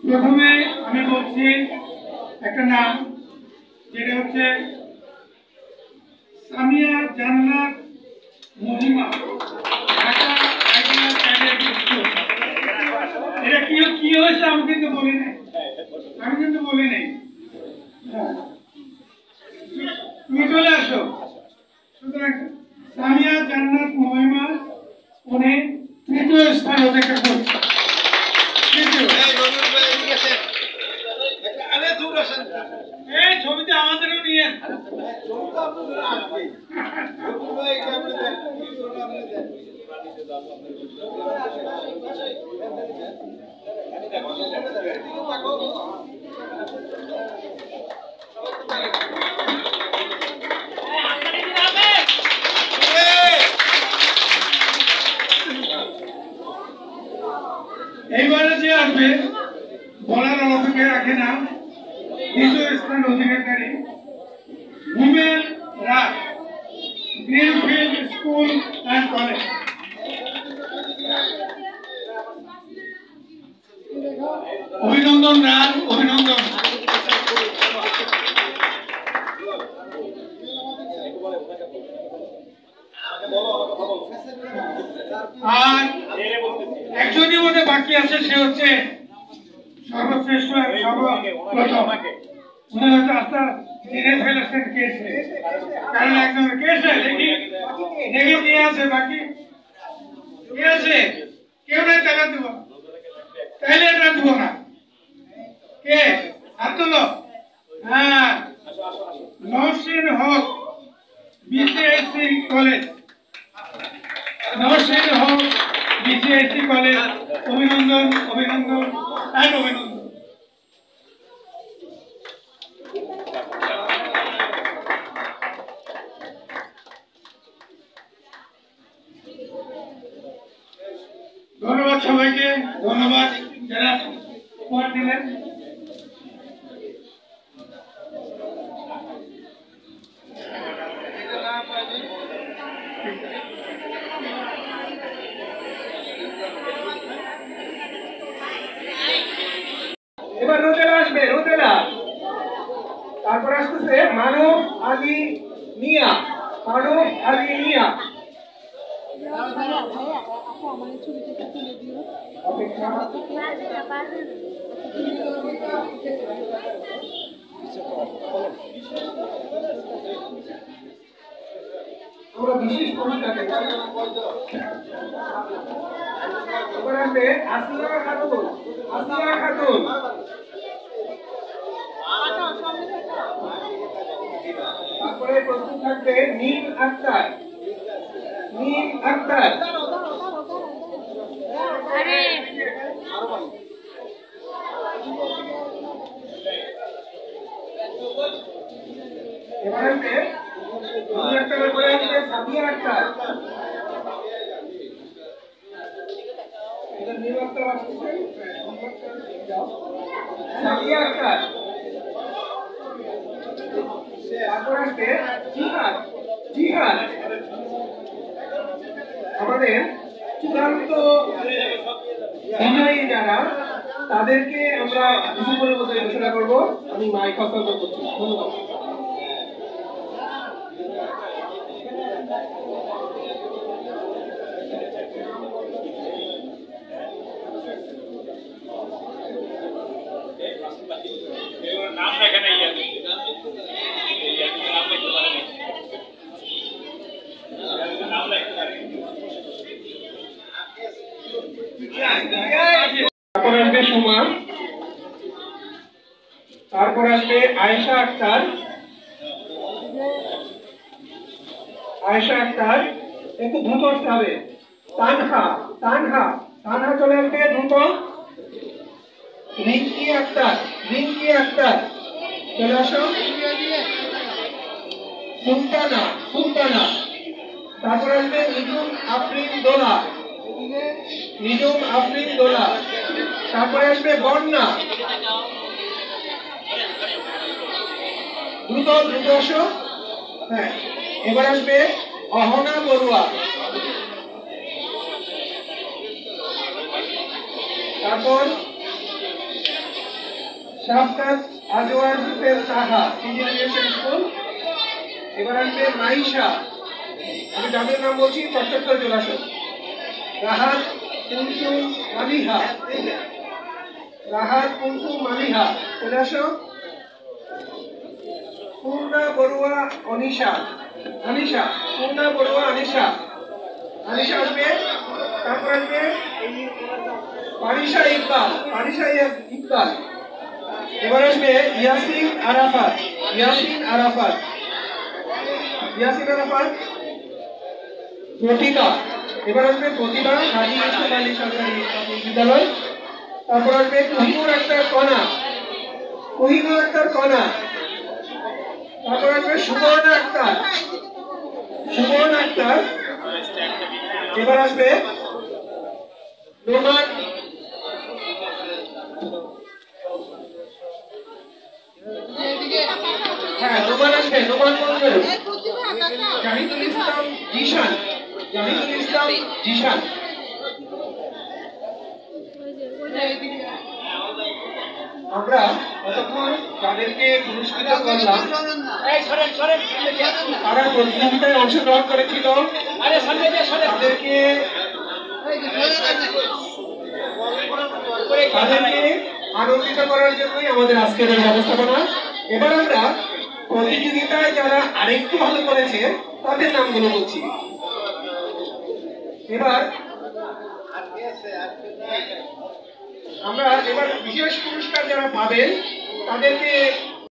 প্রথমে আমি বলছি একটা নাম, যেটা হচ্ছে সামিয়া জান্নাত মহিমা। এটা কি হয়েছে আমি কিন্তু বলি নাই, তুমি চলে আসো। সুতরাং সামিয়া জান্নাত মহিমা উনি তৃতীয় স্থান অধিকার করছে। ছবিতে আমাদেরও নিয়ে এইবারে যে আসবে বলার অপেক্ষা রাখে না, দ্বিতীয় স্থান অধিকারী হিমেল রাজ, গ্রিনফিল্ড স্কুল অ্যান্ড কলেজ। অভিনন্দন রাজ, অভিনন্দন। আর একজনই মধ্যে বাকি আছে, সে হচ্ছে সর্বশ্রেষ্ঠ সর্বপ্রথম। উনি হয়তো আস্থা জেনে ফেলেছেন কেসে, কারণ একজন কেসে দেখি নিয়ে আছে, বাকি কে আছে? কেউ নাই, টাকা দেবো, তাইলে এটা দেবো না। কে হাত তোলো? হ্যাঁ, নওশীন হক, বিসিএসসি কলেজ। নওশীন হক, বিসিএসসি কলেজ। অভিনন্দন, অভিনন্দন, অভিনন্দন। ধন্যবাদ সবাইকে, ধন্যবাদ যারা উপহার দিলেন। এবার রোদেলা আসবে, রোদেলা। তারপর আসতেছে মানব আলী মিয়া, মানব আলী মিয়া। আমরা বিশেষ পুরস্কার এবার আসবে আসিয়া খাতুন, আসিয়া খাতুন। তারপরে প্রস্তুত থাকবে নীল আক্তার, নীল আক্তার। এবার আসবে নীল আক্তারের পরে আসবে সামিয়া আক্তার। এটা নীল আক্তার আসছে, সামিয়া আক্তার। তারপর আসবে জিহাদ, জিহাদ। আমাদের চূড়ান্ত বিজয়ী যারা, তাদেরকে আমরা ডিসেম্বরের মধ্যে ঘোষণা করবো। আমি মাইক হস্তান্তর করছি। ধন্যবাদ। তারপর আসবে সুমা, তারপর আসবে আয়েশা আক্তার, আয়েশা আক্তার। একটু দ্রুত আসতে হবে। তানহা, তানহা, তানহা চলে আসবে দ্রুত। রিঙ্কি আক্তার, রিঙ্কি আক্তার চলে আসো। সুলতানা, সুলতানা। তারপর আসবে নিজুম আফরিন দোলা, নিজুম আফরিন দোলা। তারপরে আসবে বন্যা, দ্রুত দ্রুত আসো। হ্যাঁ, এবার আসবে অহনা বড়ুয়া। তারপর শাফকাত আজওয়ার হোসেন সাহা, সিনিয়র স্কুল। এবার আসবে মাইশা, আমি যাদের নাম বলছি চটচট চলে আসো। রাহাত কুলসুম মালিহা, রাহাত কুলসুম মালিহা চলে আসো। পূর্ণা বড়ুয়া অনিশা, অনিশা, পূর্ণা বড়ুয়া অনিশা, অনিশা আসবে। তারপর আসবে পারিশা ইকবাল, পারিশা ইকবাল। এবার আসবে ইয়াসিন আরাফাত, ইয়াসিন আরাফাত, ইয়াসিন আরাফাত। প্রতিভা, এবার আসবে প্রতিভা, গাজী ইউসুফ আলী সরকারি প্রাথমিক বিদ্যালয়। তারপর আসবে কোহিনুর আক্তার কণা, কোহিনুর আক্তার কণা। তারপর আসবে সুবর্ণা আক্তার, সুবর্ণা আক্তার। এবার আসবে নোমান, হ্যাঁ নোমান আসবে, নোমান মন্ডল। জাহিদুল ইসলাম জিশান, জাহিদুল ইসলাম জিশান। আমরা ততক্ষণ যাদেরকে পুরস্কৃত করলাম তারা প্রতিযোগিতায় অংশগ্রহণ করেছিল, তাদেরকে আনন্দিত করার জন্যই আমাদের আজকের এই ব্যবস্থাপনা। এবার আমরা প্রতিযোগিতায় যারা আরেকটু ভালো করেছে তাদের নামগুলো বলছি। এবার আমরা বিশেষ পুরস্কার যারা পাবেন তাদেরকে